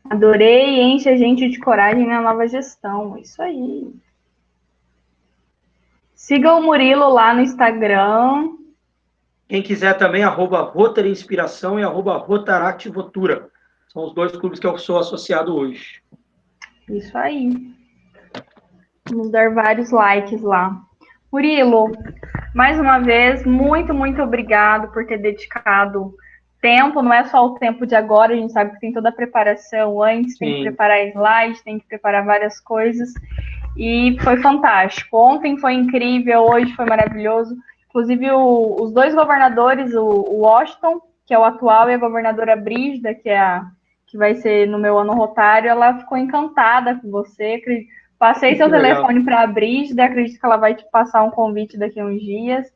Adorei, enche a gente de coragem na nova gestão. Isso aí. Siga o Murilo lá no Instagram. Quem quiser também, @Rotary Inspiração e @Rotaract Votura. São os 2 clubes que eu sou associado hoje. Isso aí. Vamos dar vários likes lá. Murilo, mais uma vez, muito, muito obrigado por ter dedicado tempo. Não é só o tempo de agora, a gente sabe que tem toda a preparação antes, tem que preparar slide, tem que preparar várias coisas. E foi fantástico. Ontem foi incrível, hoje foi maravilhoso. Inclusive, os 2 governadores, o Washington, que é o atual, e a governadora Brígida, que vai ser no meu ano rotário, ela ficou encantada com você. Passei seu telefone para a Brígida, acredito que ela vai te passar um convite daqui a uns dias.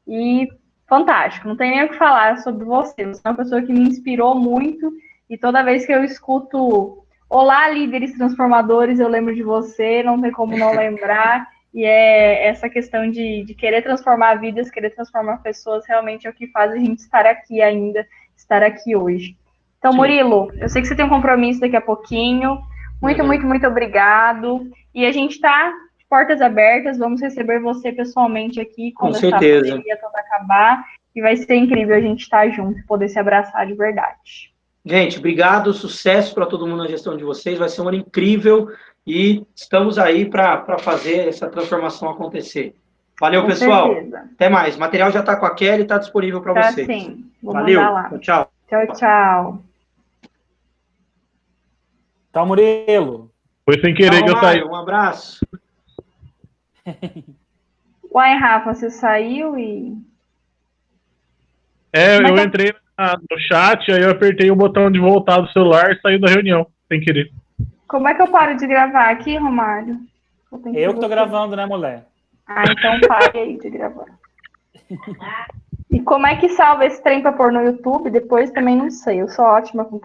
E fantástico, não tem nem o que falar sobre você. Você é uma pessoa que me inspirou muito, e toda vez que eu escuto "Olá, líderes transformadores", eu lembro de você, não tem como não lembrar. E é essa questão de querer transformar vidas, querer transformar pessoas, realmente é o que faz a gente estar aqui ainda, estar aqui hoje. Então, Murilo, eu sei que você tem um compromisso daqui a pouquinho. Muito, muito, muito obrigado. E a gente está de portas abertas, vamos receber você pessoalmente aqui quando essa pandemia toda acabar. E vai ser incrível a gente estar junto, poder se abraçar de verdade. Gente, obrigado, sucesso para todo mundo na gestão de vocês, vai ser um ano incrível e estamos aí para fazer essa transformação acontecer. Valeu, com pessoal. Certeza. Até mais. O material já está com a Kelly, está disponível para vocês. Sim. Valeu. Lá. Tchau. Tchau, tchau. Tchau, Murilo. Foi sem querer que eu saí. Um abraço. Uai, Rafa, você saiu e... Eu entrei no chat, aí eu apertei o botão de voltar do celular e saí da reunião, sem querer. Como é que eu paro de gravar aqui, Romário? Eu que tô gravando, né, mulher? Ah, então pare aí de gravar. E como é que salva esse trem pra pôr no YouTube? Depois também não sei. Eu sou ótima com